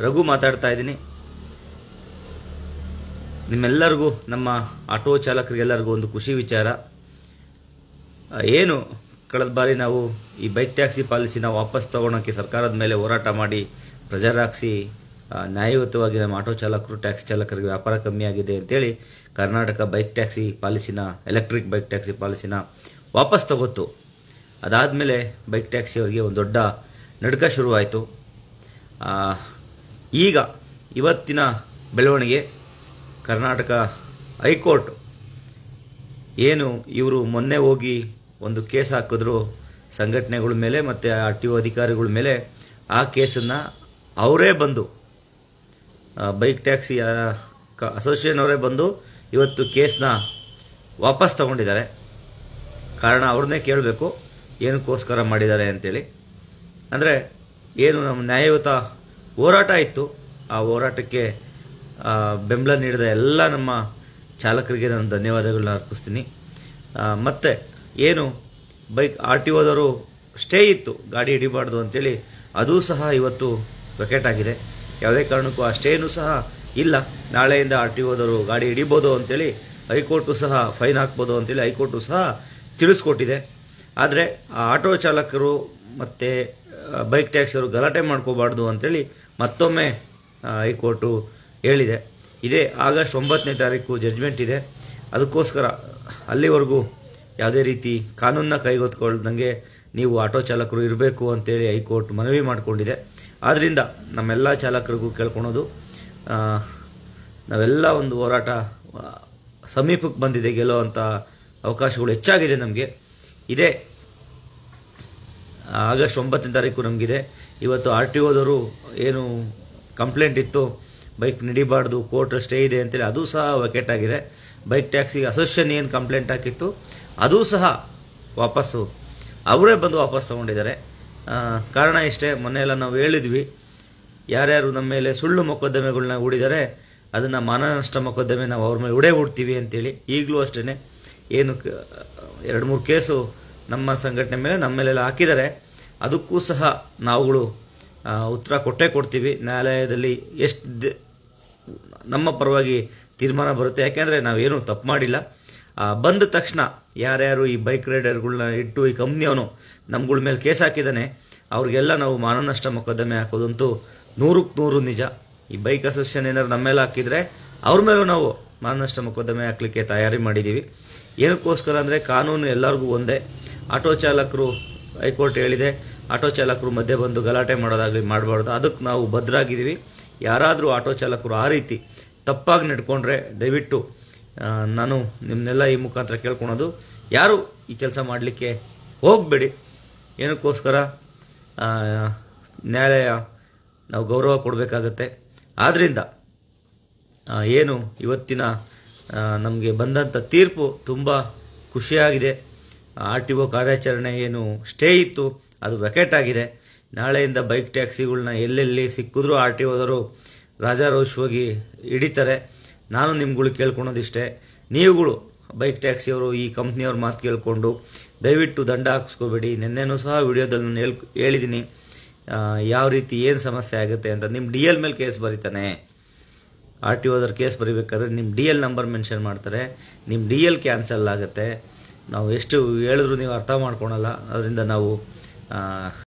ರಘು ಮಾತಾಡ್ತಾ ಇದ್ದೀನಿ. ನಿಮ್ಮೆಲ್ಲರಿಗೂ, ನಮ್ಮ ಆಟೋ ಚಾಲಕರಿಗೆಲ್ಲರಿಗೂ ಒಂದು ಖುಷಿ ವಿಚಾರ. ಏನು ಕಳೆದ ಬಾರಿ ನಾವು ಈ ಬೈಕ್ ಟ್ಯಾಕ್ಸಿ ಪಾಲಿಸಿನ ವಾಪಸ್ ತಗೊಳಕ್ಕೆ ಸರ್ಕಾರದ ಮೇಲೆ ಹೋರಾಟ ಮಾಡಿ ಪ್ರೆಜರ್ ಹಾಕಿಸಿ ನ್ಯಾಯಯುತವಾಗಿ ನಮ್ಮ ಆಟೋ ಚಾಲಕರು, ಟ್ಯಾಕ್ಸಿ ಚಾಲಕರಿಗೆ ವ್ಯಾಪಾರ ಕಮ್ಮಿ ಆಗಿದೆ ಅಂತೇಳಿ ಕರ್ನಾಟಕ ಬೈಕ್ ಟ್ಯಾಕ್ಸಿ ಪಾಲಿಸಿನ, ಎಲೆಕ್ಟ್ರಿಕ್ ಬೈಕ್ ಟ್ಯಾಕ್ಸಿ ಪಾಲಿಸಿನ ವಾಪಸ್ ತಗೋತು. ಅದಾದಮೇಲೆ ಬೈಕ್ ಟ್ಯಾಕ್ಸಿ ಅವರಿಗೆ ಒಂದು ದೊಡ್ಡ ನಡುಕ ಶುರುವಾಯಿತು. ಈಗ ಇವತ್ತಿನ ಬೆಳವಣಿಗೆ, ಕರ್ನಾಟಕ ಹೈಕೋರ್ಟ್ ಏನು ಇವರು ಮೊನ್ನೆ ಹೋಗಿ ಒಂದು ಕೇಸ್ ಹಾಕಿದ್ರು ಸಂಘಟನೆಗಳ ಮೇಲೆ ಮತ್ತು RTO ಅಧಿಕಾರಿಗಳ ಮೇಲೆ. ಆ ಕೇಸನ್ನು ಅವರೇ ಬಂದು, ಬೈಕ್ ಟ್ಯಾಕ್ಸಿ ಅಸೋಸಿಯೇಷನ್ ಅವರೇ ಬಂದು ಇವತ್ತು ಕೇಸ್ನ ವಾಪಸ್ ತಗೊಂಡಿದ್ದಾರೆ. ಕಾರಣ ಅವ್ರನ್ನೇ ಕೇಳಬೇಕು, ಏನಕ್ಕೋಸ್ಕರ ಮಾಡಿದ್ದಾರೆ ಅಂತೇಳಿ. ಅಂದರೆ ಏನು ನಮ್ಮ ನ್ಯಾಯಯುತ ಹೋರಾಟ ಇತ್ತು, ಆ ಹೋರಾಟಕ್ಕೆ ಬೆಂಬಲ ನೀಡಿದ ಎಲ್ಲ ನಮ್ಮ ಚಾಲಕರಿಗೆ ನಾನು ಧನ್ಯವಾದಗಳನ್ನ ಅರ್ಪಿಸ್ತೀನಿ. ಮತ್ತು ಏನು ಬೈಕ್ RTOದವರು ಸ್ಟೇ ಇತ್ತು, ಗಾಡಿ ಹಿಡಿಬಾರ್ದು ಅಂತೇಳಿ, ಅದೂ ಸಹ ಇವತ್ತು ವೆಕೆಟ್ ಆಗಿದೆ. ಯಾವುದೇ ಕಾರಣಕ್ಕೂ ಆ ಸ್ಟೇನೂ ಸಹ ಇಲ್ಲ. ನಾಳೆಯಿಂದ RTOದವರು ಗಾಡಿ ಹಿಡಿಬೋದು ಅಂತೇಳಿ ಹೈಕೋರ್ಟು ಸಹ ಫೈನ್ ಹಾಕ್ಬೋದು ಅಂತೇಳಿ ಹೈಕೋರ್ಟು ಸಹ ತಿಳಿಸ್ಕೊಟ್ಟಿದೆ. ಆದರೆ ಆ ಆಟೋ ಚಾಲಕರು ಮತ್ತು ಬೈಕ್ ಟ್ಯಾಕ್ಸಿಯವರು ಗಲಾಟೆ ಮಾಡ್ಕೋಬಾರ್ದು ಅಂತೇಳಿ ಮತ್ತೊಮ್ಮೆ ಹೈಕೋರ್ಟು ಹೇಳಿದೆ. ಇದೇ ಆಗಸ್ಟ್ 9ನೇ ತಾರೀಕು ಜಡ್ಜ್ಮೆಂಟ್ ಇದೆ. ಅದಕ್ಕೋಸ್ಕರ ಅಲ್ಲಿವರೆಗೂ ಯಾವುದೇ ರೀತಿ ಕಾನೂನನ್ನ ಕೈಗೆತ್ತಿಕೊಳ್ಳದಂಗೆ ನೀವು ಆಟೋ ಚಾಲಕರು ಇರಬೇಕು ಅಂತೇಳಿ ಹೈಕೋರ್ಟ್ ಮನವಿ ಮಾಡಿಕೊಂಡಿದೆ. ಆದ್ದರಿಂದ ನಮ್ಮೆಲ್ಲ ಚಾಲಕರಿಗೂ ಕೇಳ್ಕೊಳೋದು, ನಾವೆಲ್ಲ ಒಂದು ಹೋರಾಟ ಸಮೀಪಕ್ಕೆ ಬಂದಿದೆ, ಗೆಲ್ಲುವಂಥ ಅವಕಾಶಗಳು ಹೆಚ್ಚಾಗಿದೆ ನಮಗೆ. ಇದೇ ಆಗಸ್ಟ್ 9ನೇ ತಾರೀಕು ನಮಗಿದೆ. ಇವತ್ತು RTOದವರು ಏನು ಕಂಪ್ಲೇಂಟ್ ಇತ್ತು, ಬೈಕ್ ನಡಿಬಾರ್ದು, ಕೋರ್ಟ್ ಸ್ಟೇ ಇದೆ ಅಂತೇಳಿ, ಅದೂ ಸಹ ವೆಕೆಟ್ ಆಗಿದೆ. ಬೈಕ್ ಟ್ಯಾಕ್ಸಿ ಅಸೋಸಿಯೇಷನ್ ಏನು ಕಂಪ್ಲೇಂಟ್ ಹಾಕಿತ್ತು, ಅದೂ ಸಹ ವಾಪಸ್ಸು ಅವರೇ ಬಂದು ವಾಪಸ್ ತಗೊಂಡಿದ್ದಾರೆ. ಕಾರಣ ಇಷ್ಟೇ, ಮೊನ್ನೆ ಎಲ್ಲ ನಾವು ಹೇಳಿದ್ವಿ, ಯಾರ್ಯಾರು ನಮ್ಮ ಮೇಲೆ ಸುಳ್ಳು ಮೊಕದ್ದಮೆಗಳನ್ನ ಹೂಡಿದ್ದಾರೆ ಅದನ್ನು ಮಾನನಷ್ಟ ಮೊಕದ್ದಮೆ ನಾವು ಅವ್ರ ಮೇಲೆ ಹೂಡ್ತೀವಿ ಅಂತೇಳಿ. ಈಗಲೂ ಅಷ್ಟೇ, ಏನು 2-3 ಕೇಸು ನಮ್ಮ ಸಂಘಟನೆ ಮೇಲೆ, ನಮ್ಮ ಮೇಲೆಲ್ಲ ಹಾಕಿದ್ದಾರೆ. ಅದಕ್ಕೂ ಸಹ ನಾವುಗಳು ಉತ್ತರ ಕೊಟ್ಟೇ ಕೊಡ್ತೀವಿ. ನ್ಯಾಯಾಲಯದಲ್ಲಿ ಎಷ್ಟು ನಮ್ಮ ಪರವಾಗಿ ತೀರ್ಮಾನ ಬರುತ್ತೆ. ಯಾಕೆಂದರೆ ನಾವೇನು ತಪ್ಪು ಮಾಡಿಲ್ಲ. ಬಂದ ತಕ್ಷಣ ಯಾರ್ಯಾರು ಈ ಬೈಕ್ ರೈಡರ್ಗಳನ್ನ ಇಟ್ಟು ಈ ಕಂಪ್ನಿಯವನು ನಮ್ಗಳ ಮೇಲೆ ಕೇಸ್ ಹಾಕಿದ್ದಾನೆ, ಅವ್ರಿಗೆಲ್ಲ ನಾವು ಮಾನನಷ್ಟ ಮೊಕದ್ದಮೆ ಹಾಕೋದಂತೂ 100ಕ್ಕೆ 100 ನಿಜ. ಈ ಬೈಕ್ ಅಸೋಸಿಯೇಷನ್ ಏನಾದ್ರು ನಮ್ಮ ಮೇಲೆ ಹಾಕಿದರೆ ಅವ್ರ ಮೇಲೂ ನಾವು ಮಾನನಷ್ಟ ಮೊಕದ್ದಮೆ ಹಾಕಲಿಕ್ಕೆ ತಯಾರಿ ಮಾಡಿದ್ದೀವಿ. ಏನಕ್ಕೋಸ್ಕರ ಅಂದರೆ ಕಾನೂನು ಎಲ್ಲರಿಗೂ ಒಂದೇ. ಆಟೋ ಚಾಲಕರು, ಹೈಕೋರ್ಟ್ ಹೇಳಿದೆ, ಆಟೋ ಚಾಲಕರು ಮಧ್ಯೆ ಬಂದು ಗಲಾಟೆ ಮಾಡೋದಾಗಲಿ ಮಾಡಬಾರ್ದು. ಅದಕ್ಕೆ ನಾವು ಭದ್ರಾಗಿದ್ದೀವಿ. ಯಾರಾದರೂ ಆಟೋ ಚಾಲಕರು ಆ ರೀತಿ ತಪ್ಪಾಗಿ ನಡ್ಕೊಂಡ್ರೆ ದಯವಿಟ್ಟು ನಾನು ನಿಮ್ಮನ್ನೆಲ್ಲ ಈ ಮುಖಾಂತರ ಕೇಳ್ಕೊಳೋದು, ಯಾರು ಈ ಕೆಲಸ ಮಾಡಲಿಕ್ಕೆ ಹೋಗಬೇಡಿ. ಏನಕ್ಕೋಸ್ಕರ ನ್ಯಾಯಾಲಯ ನಾವು ಗೌರವ ಕೊಡಬೇಕಾಗತ್ತೆ. ಆದ್ದರಿಂದ ಏನು ಇವತ್ತಿನ ನಮಗೆ ಬಂದಂಥ ತೀರ್ಪು ತುಂಬ ಖುಷಿಯಾಗಿದೆ. RTO ಕಾರ್ಯಾಚರಣೆ ಏನು ಸ್ಟೇ ಇತ್ತು ಅದು ವೆಕೆಟ್ ಆಗಿದೆ. ನಾಳೆಯಿಂದ ಬೈಕ್ ಟ್ಯಾಕ್ಸಿಗಳನ್ನ ಎಲ್ಲೆಲ್ಲಿ ಸಿಕ್ಕಿದ್ರೂ RTOದವರು ರಾಜಾರೋಷವಾಗಿ ಹಿಡಿತಾರೆ. ನಾನು ನಿಮ್ಗಳು ಕೇಳ್ಕೊಳೋದಿಷ್ಟೇ, ನೀವುಗಳು ಬೈಕ್ ಟ್ಯಾಕ್ಸಿಯವರು ಈ ಕಂಪ್ನಿಯವ್ರ ಮಾತು ಕೇಳಿಕೊಂಡು ದಯವಿಟ್ಟು ದಂಡ ಹಾಕಿಸ್ಕೋಬೇಡಿ. ನಿನ್ನೆನೂ ಸಹ ವಿಡಿಯೋದಲ್ಲಿ ನಾನು ಹೇಳಿದ್ದೀನಿ ಯಾವ ರೀತಿ ಏನು ಸಮಸ್ಯೆ ಆಗುತ್ತೆ ಅಂತ. ನಿಮ್ಮ DL ಮೇಲೆ ಕೇಸ್ ಬರೀತಾನೆ, RTOದವ್ರು ಕೇಸ್ ಬರೀಬೇಕಾದ್ರೆ ನಿಮ್ಮ DL ನಂಬರ್ ಮೆನ್ಷನ್ ಮಾಡ್ತಾರೆ, ನಿಮ್ಮ DL ಕ್ಯಾನ್ಸಲ್ ಆಗುತ್ತೆ. ನಾವು ಎಷ್ಟು ಹೇಳಿದ್ರು ನೀವು ಅರ್ಥ ಮಾಡ್ಕೊಳಲ್ಲ. ಅದರಿಂದ ನಾವು